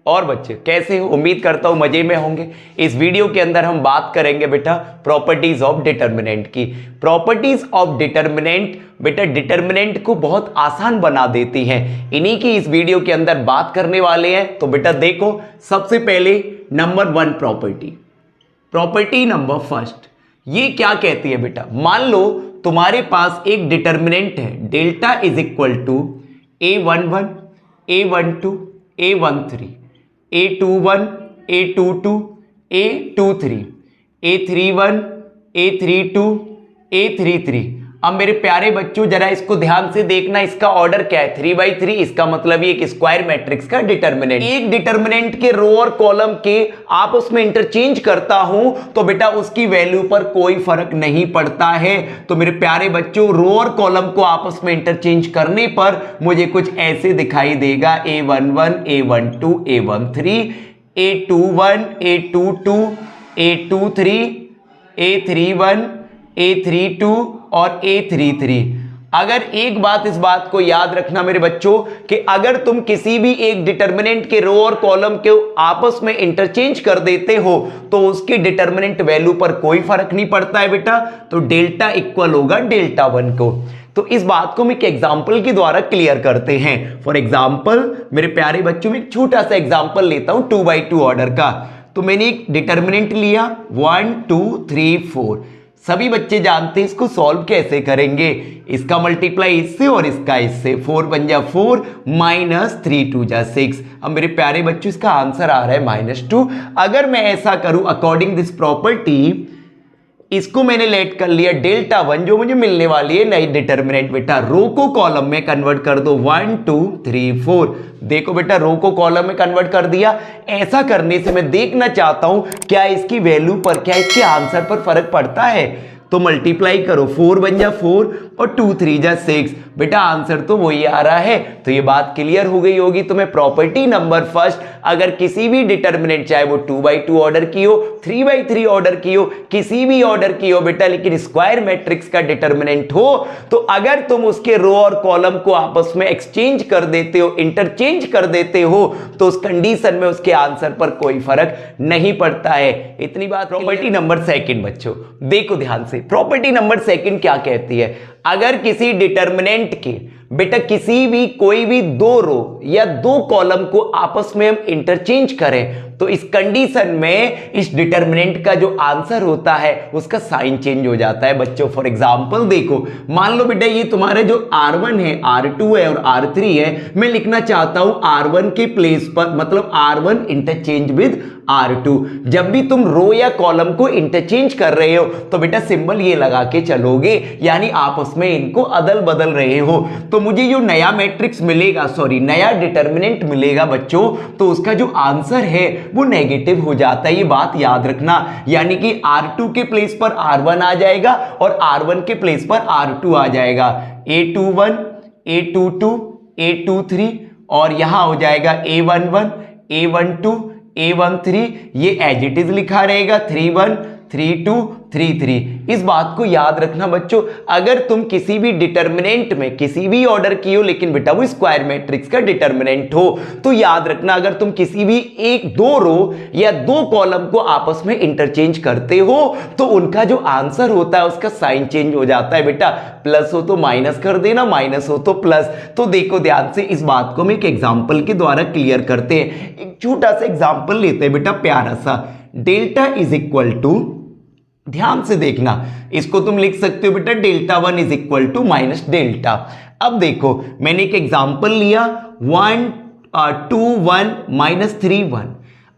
और बच्चे कैसे हो? उम्मीद करता हूं मजे में होंगे। इस वीडियो के अंदर हम बात करेंगे बेटा प्रॉपर्टीज ऑफ डिटर्मिनेंट की। प्रॉपर्टीज ऑफ डिटर्मिनेंट बेटा डिटर्मिनेंट को बहुत आसान बना देती हैं, इन्हीं की इस वीडियो के अंदर बात करने वाले हैं। तो बेटा देखो, सबसे पहले नंबर 1 प्रॉपर्टी नंबर फर्स्ट, ये क्या कहती है बेटा? मान लो तुम्हारे पास एक डिटर्मिनेंट है, delta is equal to A11 A12 A13 A21 A22 A23 A31 A32 A33। अब मेरे प्यारे बच्चों जरा इसको ध्यान से देखना, इसका ऑर्डर क्या है? 3/3। इसका मतलब ये एक स्क्वायर मैट्रिक्स का डिटर्मिनेंट। एक डिटर्मिनेंट के रो और कॉलम के आपस में इंटरचेंज करता हूं तो बेटा उसकी वैल्यू पर कोई फर्क नहीं पड़ता है। तो मेरे प्यारे बच्चों रो और कॉलम को आपस में इंटरचेंज करने पर मुझे कुछ ऐसे दिखाई देगा, A11 A12 A13 A21 A22 A23 A31 A32 और A33। अगर एक बात इस बात को याद रखना मेरे बच्चों कि अगर तुम किसी भी एक डिटर्मिनेंट के रो और कॉलम के आपस में इंटरचेंज कर देते हो तो उसकी डिटर्मिनेंट वैल्यू पर कोई फर्क नहीं पड़ता है बेटा। तो डेल्टा इक्वल होगा डेल्टा 1 को। तो इस बात को मैं एक एग्जांपल के द्वारा क्लियर करते हैं। फॉर एग्जांपल मेरे प्यारे बच्चों में एक छोटा सा एग्जांपल लेता हूं 2/2 ऑर्डर का। तो मैंने एक डिटर्मिनेंट लिया 1 2 3 4। सभी बच्चे जानते हैं इसको सॉल्व कैसे करेंगे। इसका मल्टीप्लाई इससे और इसका इससे, 4 बन जा 4 माइनस 3 2 जा 6। अब मेरे प्यारे बच्चों इसका आंसर आ रहा है -2। अगर मैं ऐसा करूं अकॉर्डिंग दिस प्रॉपर्टी, इसको मैंने लेट कर लिया डेल्टा 1 जो मुझे मिलने वाली है नई डिटर्मिनेंट। बेटा रो को कॉलम में कन्वर्ट कर दो 1 2 3 4। देखो बेटा रो को कॉलम में कन्वर्ट कर दिया। ऐसा करने से मैं देखना चाहता हूं क्या इसकी वैल्यू पर, क्या इसके आंसर पर फर्क पड़ता है। तो मल्टीप्लाई करो, 4 बन जा 4 और 2 3 जा 6। बेटा आंसर तो वही आ रहा है। तो ये बात क्लियर हो गई होगी। तो मैं प्रॉपर्टी नंबर फर्स्ट, अगर किसी भी डिटर्मिनेंट चाहे वो 2/2 ऑर्डर की हो 3/3 ऑर्डर की हो किसी भी ऑर्डर की हो बेटा, लेकिन स्क्वायर मैट्रिक्स का डिटर्मिनेंट हो तो अगर तुम उसके रो और कॉलम को आपस में एक्सचेंज कर देते हो, इंटरचेंज कर देते हो तो उस कंडीशन में उसके आंसर पर कोई फर्क नहीं पड़ता है। इतनी बात। प्रॉपर्टी नंबर सेकंड बच्चों देखो ध्यान से, प्रॉपर्टी नंबर सेकंड क्या कहती है? अगर किसी डिटर्मिनेंट के बेटा किसी भी कोई भी 2 रो या 2 कॉलम को आपस में हम इंटरचेंज करें तो इस कंडीशन में इस डिटर्मिनेंट का जो आंसर होता है उसका साइन चेंज हो जाता है बच्चों। फॉर एग्जांपल देखो, मान लो बेटा ये तुम्हारे जो R1 है R2 है और R3 है, मैं लिखना चाहता हूं R1 के प्लेस पर, मतलब R1 इंटरचेंज विद R2। जब भी तुम रो या कॉलम को इंटरचेंज कर रहे हो तो बेटा सिंबल ये लगा के चलोगे, यानी आपस में इनको अदल बदल रहे हो। तो मुझे जो नया मैट्रिक्स मिलेगा, सॉरी नया डिटर्मिनेंट मिलेगा बच्चों, तो उसका जो आंसर है वो नेगेटिव हो जाता है। ये बात याद रखना, यानी कि R2 के प्लेस पर R1 आ जाएगा और R1 के प्लेस पर R2 आ जाएगा। A21 A22 A23 और यहां हो जाएगा A11 A12 A13। ये एज इट इज लिखा रहेगा 31 32 33। इस बात को याद रखना बच्चों, अगर तुम किसी भी डिटर्मिनेंट में किसी भी ऑर्डर की हो लेकिन बेटा वो स्क्वायर मैट्रिक्स का डिटर्मिनेंट हो, तो याद रखना अगर तुम किसी भी 1-2 रो या 2 कॉलम को आपस में इंटरचेंज करते हो तो उनका जो आंसर होता है उसका साइन चेंज हो जाता है। बेटा प्लस हो तो माइनस कर देना, माइनस हो तो प्लस। तो देखो ध्यान से, इस बात को हम एक एग्जाम्पल के द्वारा क्लियर करते हैं। एक छोटा सा एग्जाम्पल लेते हैं बेटा प्यारा सा। डेल्टा इज इक्वल टू, ध्यान से देखना, इसको तुम लिख सकते हो बेटा delta 1 is equal to minus delta. अब देखो मैंने एक एग्जांपल लिया 1 2 1 माइनस 3 1।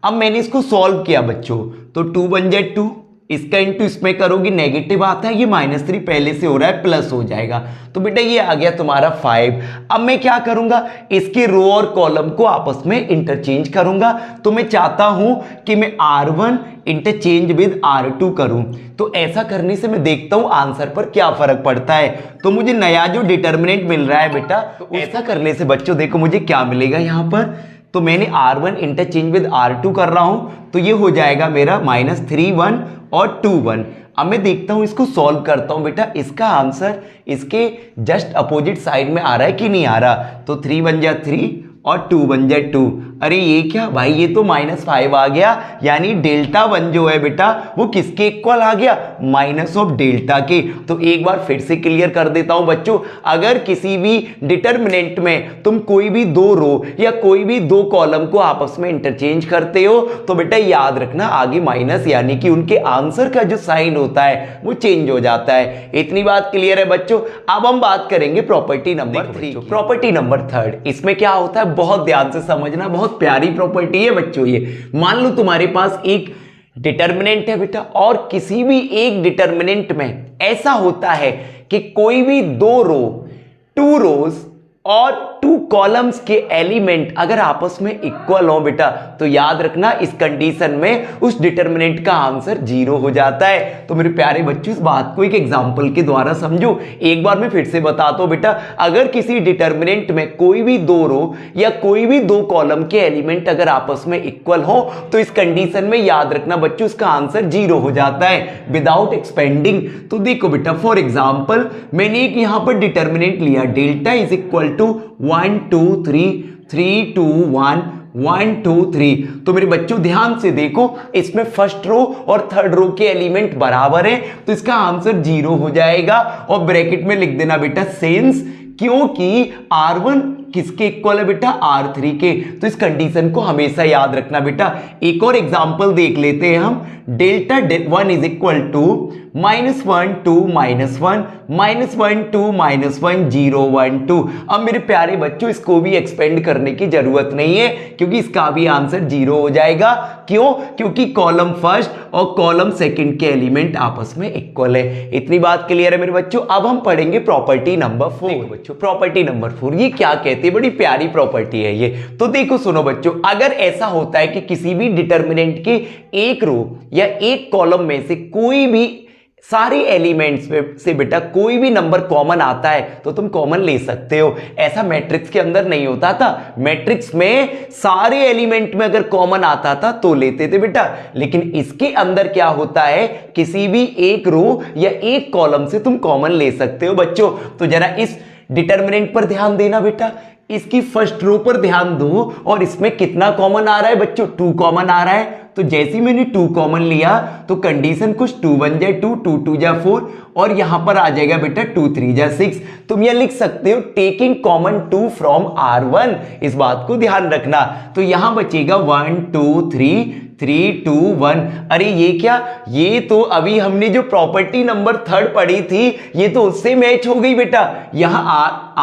अब मैंने इसको सॉल्व किया बच्चों, तो 2 बन जाए 2, इसका इंटू इसमें करोगे नेगेटिव आता है, ये -3 पहले से हो रहा है प्लस हो जाएगा। तो बेटा ये आ गया तुम्हारा 5। अब मैं क्या करूंगा, इसके रो और कॉलम को आपस में इंटरचेंज करूंगा। तो मैं चाहता हूं कि मैं R1 इंटरचेंज विद R2 करूं। तो ऐसा करने से मैं देखता हूं आंसर पर क्या फर्क पड़ता है। तो मुझे नया जो डिटर्मिनेंट मिल रहा है बेटा, तो ऐसा करने से बच्चों देखो मुझे क्या मिलेगा यहां पर। तो मैंने R1 इंटरचेंज विद R2 कर रहा हूं, तो ये हो जाएगा मेरा -3 1 और 2 1। अब मैं देखता हूं इसको सॉल्व करता हूं बेटा, इसका आंसर इसके जस्ट अपोजिट साइड में आ रहा है कि नहीं आ रहा। तो 3 बन जा 3 और 2 बन जाए 2। अरे ये क्या भाई, ये तो -5 आ गया, यानी डेल्टा 1 जो है बेटा वो किसके इक्वल आ गया, माइनस ऑफ डेल्टा के। तो एक बार फिर से क्लियर कर देता हूं बच्चों, अगर किसी भी डिटर्मिनेंट में तुम कोई भी दो रो या कोई भी दो कॉलम को आपस में इंटरचेंज करते हो तो बेटा याद रखना आगे माइनस, यानी कि उनके आंसर का जो साइन होता है वो चेंज हो जाता है। इतनी बात क्लियर है बच्चों। अब हम बात करेंगे प्रॉपर्टी नंबर 3। प्रॉपर्टी नंबर 3, इसमें क्या होता है बहुत ध्यान से समझना, बहुत प्यारी प्रॉपर्टी है बच्चों ये। मान लो तुम्हारे पास एक डिटर्मिनेंट है बेटा, और किसी भी एक डिटर्मिनेंट में ऐसा होता है कि कोई भी दो रो, 2 रोज और 2 कॉलम्स के एलिमेंट अगर आपस में इक्वल हो बेटा, तो याद रखना इस कंडीशन में उस डिटर्मिनेंट का आंसर 0 हो जाता है। तो मेरे प्यारे बच्चों इस बात को एक एग्जांपल के द्वारा समझो। एक बार मैं फिर से बताता हूं बेटा, अगर किसी डिटर्मिनेंट में कोई भी दो रो या कोई भी दो कॉलम के एलिमेंट अगर आपस में इक्वल हो तो इस कंडीशन में याद रखना बच्चों इसका आंसर 0 हो जाता है विदाउट एक्सपेंडिंग। तो देखो बेटा फॉर एग्जाम्पल मैंने एक यहां पर डिटर्मिनेंट लिया, डेल्टा इज इक्वल टू 1 2 3 3 2 1 1 2 3। तो मेरे बच्चों ध्यान से देखो, इसमें फर्स्ट रो और थर्ड रो के एलिमेंट बराबर है तो इसका आंसर 0 हो जाएगा। और ब्रैकेट में लिख देना बेटा सिंस, क्योंकि R1 किसके इक्वल है बेटा, R3 के। तो इस कंडीशन को हमेशा याद रखना बेटा। एक और एग्जांपल देख लेते हैं हम, डेल्टा 1 इज इक्वल टू -1 2 -1 -1 2 -1 0 1 2। अब मेरे प्यारे बच्चों इसको भी एक्सपेंड करने की जरूरत नहीं है क्योंकि इसका भी आंसर 0 हो जाएगा। क्यों? क्योंकि कॉलम फर्स्ट और कॉलम सेकंड के एलिमेंट आपस में इक्वल है। इतनी बात क्लियर है मेरे बच्चों। अब हम पढ़ेंगे प्रॉपर्टी नंबर 4। बच्चों प्रॉपर्टी नंबर 4 ये क्या कहती है, बड़ी प्यारी प्रॉपर्टी है ये। तो देखो सुनो बच्चों, अगर ऐसा होता है कि किसी भी डिटर्मिनेंट के एक रो या एक कॉलम में से कोई भी सारे एलिमेंट्स में से बेटा कोई भी नंबर कॉमन आता है तो तुम कॉमन ले सकते हो। ऐसा मैट्रिक्स के अंदर नहीं होता था, मैट्रिक्स में सारे एलिमेंट में अगर कॉमन आता था तो लेते थे बेटा, लेकिन इसके अंदर क्या होता है किसी भी एक रो या एक कॉलम से तुम कॉमन ले सकते हो बच्चों। तो जरा इस डिटर्मिनेंट पर ध्यान देना बेटा, इसकी फर्स्ट रो पर ध्यान दो और इसमें कितना कॉमन आ रहा है बच्चों, 2 कॉमन आ रहा है। तो जैसे मैंने 2 कॉमन लिया तो कंडीशन कुछ 2 1 जाए 2 2 2 जा 4 और यहां पर आ जाएगा बेटा 2 3 जा 6। तुम यह लिख सकते हो टेकिंग कॉमन 2 फ्रॉम R1, इस बात को ध्यान रखना। तो यहां बचेगा 1 2 3 3 2 1। अरे ये क्या, ये तो अभी हमने जो प्रॉपर्टी नंबर 3 पढ़ी थी ये तो उससे मैच हो गई बेटा। यहां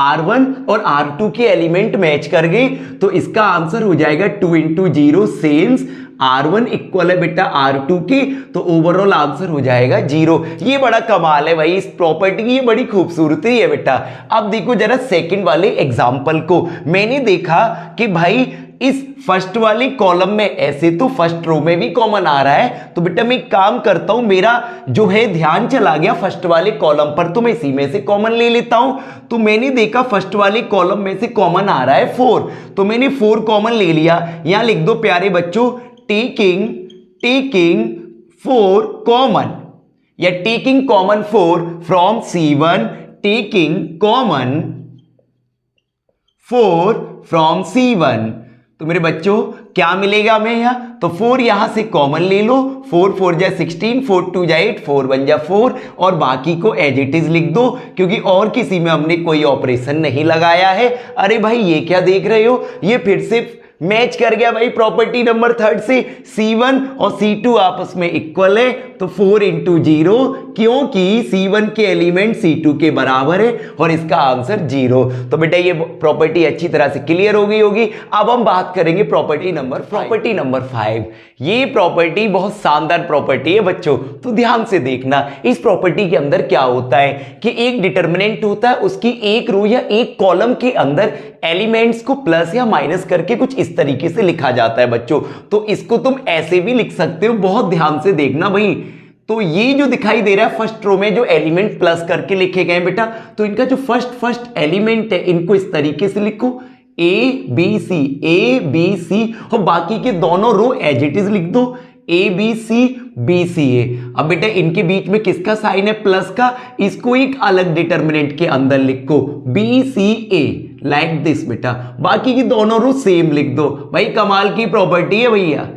R1 और R2 के एलिमेंट मैच कर गए तो इसका आंसर हो जाएगा 2 × 0 सेम्स R1 इक्वल है बेटा R2 के, तो ओवरऑल आंसर हो जाएगा 0। ये बड़ा कमाल है भाई इस प्रॉपर्टी की, ये बड़ी खूबसूरती है बेटा। अब देखो जरा सेकंड वाले एग्जांपल को। मैंने देखा कि भाई इस फर्स्ट वाली कॉलम में ऐसे तो फर्स्ट रो में भी कॉमन आ रहा है, तो बेटा मैं एक काम करता हूं, मेरा जो है ध्यान चला गया फर्स्ट वाले कॉलम पर, तो मैं इसी में से कॉमन ले लेता हूं। तो मैंने देखा फर्स्ट वाले कॉलम में से कॉमन आ रहा है 4, तो मैंने 4 कॉमन ले लिया। यहां लिख दो प्यारे बच्चों टेकिंग 4 कॉमन या taking common 4 from C1, taking common 4 from C1। तो मेरे बच्चों क्या मिलेगा हमें यहां, तो 4 यहां से कॉमन ले लो, 4 4 जा 16 4 2 जा 8 4 1 जा 4 और बाकी को एज इट इज लिख दो क्योंकि और किसी में हमने कोई ऑपरेशन नहीं लगाया है। अरे भाई ये क्या देख रहे हो, ये फिर से मैच कर गया भाई प्रॉपर्टी नंबर 3 से। C1 और C2 आपस में इक्वल है तो 4 × 0, क्योंकि C1 के एलिमेंट C2 के बराबर है और इसका आंसर 0। तो बेटा ये प्रॉपर्टी अच्छी तरह से क्लियर हो गई होगी। अब हम बात करेंगे प्रॉपर्टी नंबर 5। ये प्रॉपर्टी बहुत शानदार प्रॉपर्टी है बच्चों, तो ध्यान से देखना। इस प्रॉपर्टी के अंदर क्या होता है कि एक डिटर्मिनेंट होता है, उसकी एक रो या एक कॉलम के अंदर एलिमेंट्स को प्लस या माइनस करके कुछ इस तरीके से लिखा जाता है बच्चों। तो इसको तुम ऐसे भी लिख सकते हो, बहुत ध्यान से देखना भाई। तो ये जो दिखाई दे रहा है फर्स्ट रो में जो एलिमेंट प्लस करके लिखे गए बेटा, तो इनका जो फर्स्ट एलिमेंट है इनको इस तरीके से लिखो A B C और बाकी के दोनों रो एज इट इज लिख दो ABCBCA। अब बेटा इनके बीच में किसका साइन है, प्लस का, इसको एक अलग डिटर्मिनेंट के अंदर लिखो BCA लाइक दिस बेटा, बाकी की दोनों रो सेम लिख दो। भाई कमाल की प्रॉपर्टी है भैया,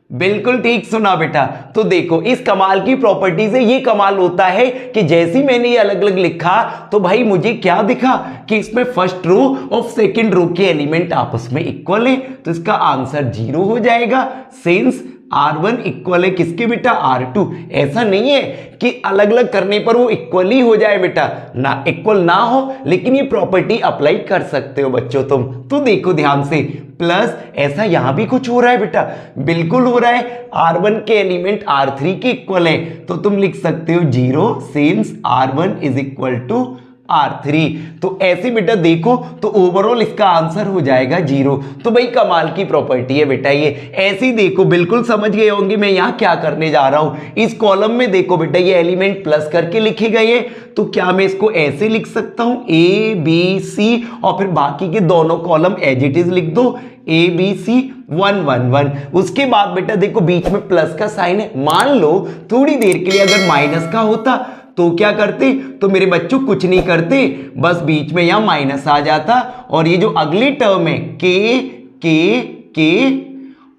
बिल्कुल ठीक सुना बेटा। तो देखो इस कमाल की प्रॉपर्टी से ये कमाल होता है कि जैसे मैंने ये अलग अलग लिखा तो भाई मुझे क्या दिखा कि इसमें फर्स्ट रो और सेकंड रो के एलिमेंट आपस में इक्वल है, तो इसका आंसर 0 हो जाएगा। सिंस R1 इक्वल है किसके बेटा, R2। ऐसा नहीं है कि अलग अलग करने पर वो इक्वल ही हो जाए बेटा, ना इक्वल ना हो, लेकिन ये प्रॉपर्टी अप्लाई कर सकते हो बच्चों तुम। तो देखो ध्यान से, प्लस ऐसा यहां भी कुछ हो रहा है बेटा, बिल्कुल हो रहा है। R1 के एलिमेंट R3 के इक्वल है, तो तुम लिख सकते हो 0 since R1 is equal to R3। तो ऐसे बेटा देखो तो ओवरऑल इसका आंसर हो जाएगा 0। तो भाई कमाल की प्रॉपर्टी है बेटा ये। ऐसे ही देखो, बिल्कुल समझ गए होंगे मैं यहां क्या करने जा रहा हूं। इस कॉलम में देखो बेटा ये एलिमेंट प्लस करके लिखे गए हैं, तो क्या मैं इसको ऐसे लिख सकता हूं A B C और फिर बाकी के दोनों कॉलम एज इट इज लिख दो A B C 1 1 1। उसके बाद बेटा देखो बीच में प्लस का साइन है, मान लो थोड़ी देर के लिए अगर माइनस का होता तो क्या करते, तो मेरे बच्चों कुछ नहीं करते, बस बीच में यहां माइनस आ जाता और ये जो अगली टर्म है के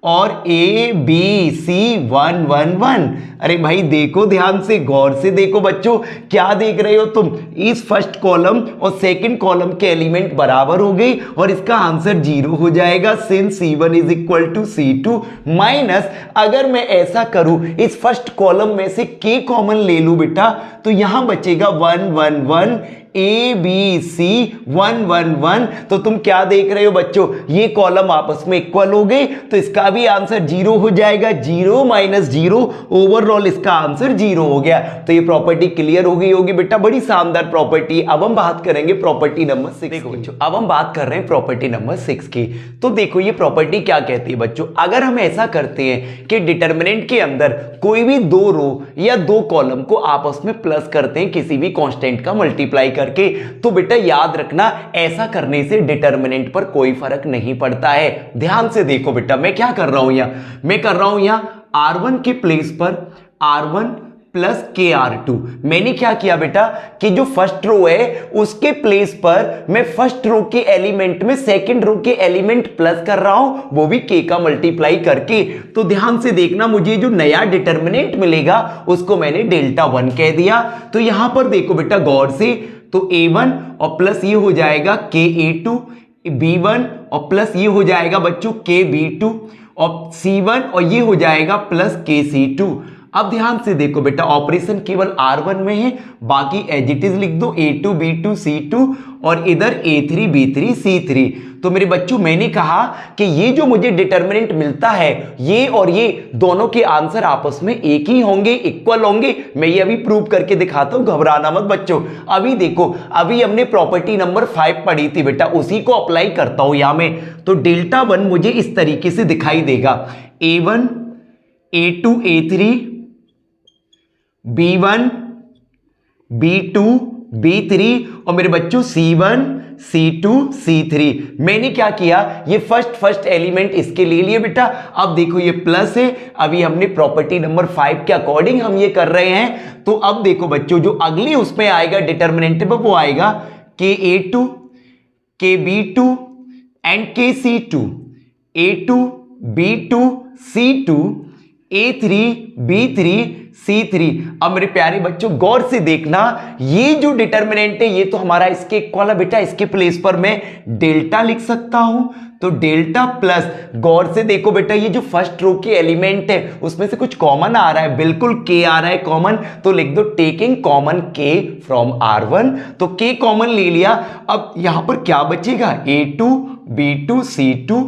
और ABC1 1 1। अरे भाई देखो ध्यान से, गौर से देखो बच्चों, क्या देख रहे हो तुम, इस फर्स्ट कॉलम और सेकंड कॉलम के एलिमेंट बराबर हो गए और इसका आंसर 0 हो जाएगा since C1 is equal to C2 minus, अगर मैं ऐसा करूं इस फर्स्ट कॉलम में से K कॉमन ले लूं बेटा, तो यहां बचेगा 1 1 1 ABC1 1 1। तो तुम क्या देख रहे हो बच्चों, ये कॉलम आपस में इक्वल हो गए, तो इसका भी आंसर 0 हो जाएगा। 0 माइनस 0, ओवरऑल इसका आंसर 0 हो गया। तो ये प्रॉपर्टी क्लियर हो गई होगी बेटा, बड़ी शानदार प्रॉपर्टी। अब हम बात करेंगे प्रॉपर्टी नंबर 6। देखो बच्चों अब हम बात कर रहे हैं प्रॉपर्टी नंबर 6 की। तो देखो ये प्रॉपर्टी क्या कहती है बच्चों, अगर हम ऐसा करते हैं कि डिटरमिनेंट के अंदर कोई भी दो रो या दो कॉलम को आपस में प्लस करते हैं किसी भी कांस्टेंट का मल्टीप्लाई करके, तो बेटा याद रखना ऐसा करने से डिटरमिनेंट पर कोई फर्क नहीं पड़ता है। ध्यान से देखो बेटा मैं क्या कर रहा हूं यहां, मैं कर रहा हूं यहां R1 के प्लेस पर R1 प्लस KR2। मैंने क्या किया बेटा कि जो फर्स्ट रो है उसके प्लेस पर मैं फर्स्ट रो के एलिमेंट में सेकंड रो के एलिमेंट प्लस कर रहा हूं, वो भी K का मल्टीप्लाई करके। तो ध्यान से देखना, मुझे जो नया डिटरमिनेंट मिलेगा उसको मैंने डेल्टा 1 कह दिया। तो यहां पर देखो बेटा गौर से, तो A1 और प्लस ये हो जाएगा KA2, B1 और प्लस ये हो जाएगा बच्चों KB2 और C1 और ये हो जाएगा प्लस KC2। अब ध्यान से देखो बेटा ऑपरेशन केवल R1 में है, बाकी एज इट इज लिख दो A2 B2 C2 और इधर A3 B3 C3। तो मेरे बच्चों मैंने कहा कि ये जो मुझे डिटरमिनेंट मिलता है ये और ये दोनों के आंसर आपस में एक ही होंगे, इक्वल होंगे। मैं ये अभी प्रूव करके दिखाता हूं, घबराना मत बच्चों। अभी देखो, अभी हमने प्रॉपर्टी नंबर 5 पढ़ी थी बेटा, उसी को अप्लाई करता हूं यहां में। तो डेल्टा 1 मुझे इस तरीके से दिखाई देगा, A1 A2 A3 B1 B2 B3 और मेरे बच्चों C1 C2 C3। मैंने क्या किया, ये फर्स्ट एलिमेंट इसके ले लिए बेटा। अब देखो ये प्लस है, अभी हमने प्रॉपर्टी नंबर 5 के अकॉर्डिंग हम ये कर रहे हैं। तो अब देखो बच्चों जो अगली उसमें आएगा डिटरमिनेंट में वो आएगा KA2 KB2 and KC2, A2 B2 C2 A3 B3 C3। अब मेरे प्यारे बच्चों गौर से देखना, ये जो डिटरमिनेंट है ये तो हमारा इसके इक्वल है बेटा, इसके प्लेस पर मैं डेल्टा लिख सकता हूं। तो डेल्टा प्लस, गौर से देखो बेटा ये जो फर्स्ट रो के एलिमेंट है उसमें से कुछ कॉमन आ रहा है, बिल्कुल K आ रहा है कॉमन, तो लिख दो taking common K from R1। तो K कॉमन ले लिया। अब यहां पर क्या बचेगा, A2 B2 C2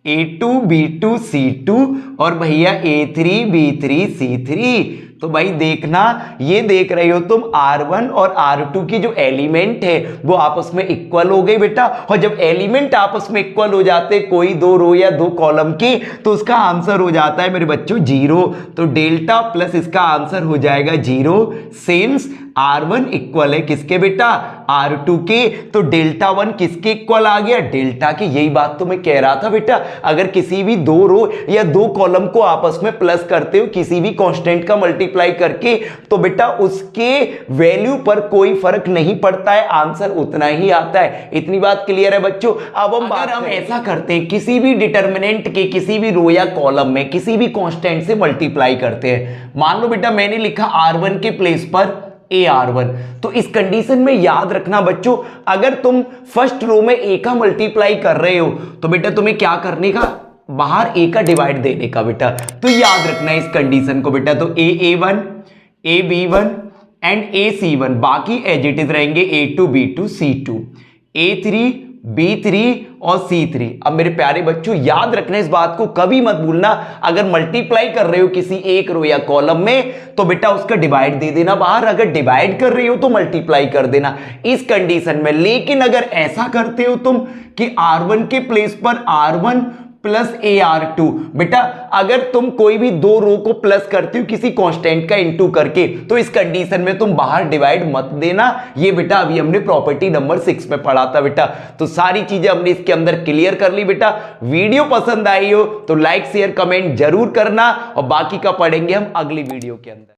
A2 B2 C2 और भैया A3 B3 C3। तो भाई देखना, ये देख रहे हो तुम R1 और R2 की जो एलिमेंट है वो आपस में इक्वल हो गए बेटा। और जब एलिमेंट आपस में इक्वल हो जाते कोई दो रो या दो कॉलम के, तो उसका आंसर हो जाता है मेरे बच्चों 0। तो डेल्टा प्लस इसका आंसर हो जाएगा 0 सिंस R1 इक्वल है किसके बेटा, R2 के। तो डेल्टा 1 किसके इक्वल आ गया, डेल्टा के। यही बात तो मैं कह रहा था बेटा, अगर किसी भी दो रो या दो कॉलम को आपस में प्लस करते हो किसी भी कांस्टेंट का मल्टीप्लाई मल्टीप्लाई करके, तो बेटा उसके वैल्यू पर कोई फर्क नहीं पड़ता है, आंसर उतना ही आता है। इतनी बात क्लियर है बच्चों। अब हम ऐसा करते हैं, किसी भी डिटर्मिनेंट के किसी भी रो या कॉलम में किसी भी कांस्टेंट से मल्टीप्लाई करते हैं। मान लो बेटा मैंने लिखा R1 के प्लेस पर AR1, तो इस कंडीशन में याद रखना बच्चों, अगर तुम फर्स्ट रो में A का मल्टीप्लाई कर रहे हो तो बेटा तुम्हें क्या करने का, बाहर A का डिवाइड देने का बेटा। तो याद रखना इस कंडीशन को बेटा। तो AA1, AB1 एंड AC1, बाकी एज इट इज रहेंगे A2, B2, C2, A3, B3 और C3। अब मेरे प्यारे बच्चों याद रखना इस बात को, कभी मत भूलना, अगर मल्टीप्लाई कर रहे हो किसी एक रो या कॉलम में तो बेटा उसका डिवाइड दे देना बाहर, अगर डिवाइड कर रहे हो तो मल्टीप्लाई कर देना इस कंडीशन में। लेकिन अगर ऐसा करते हो तुम कि R1 के प्लेस पर R1 प्लस AR2, बेटा अगर तुम कोई भी दो रो को प्लस करते हो किसी कांस्टेंट का इनटू करके, तो इस कंडीशन में तुम बाहर डिवाइड मत देना। ये बेटा अभी हमने प्रॉपर्टी नंबर 6 में पढ़ा था बेटा। तो सारी चीजें हमने इसके अंदर क्लियर कर ली बेटा। वीडियो पसंद आई हो तो लाइक शेयर कमेंट जरूर करना, और बाकी का पढ़ेंगे हम अगली वीडियो के अंदर।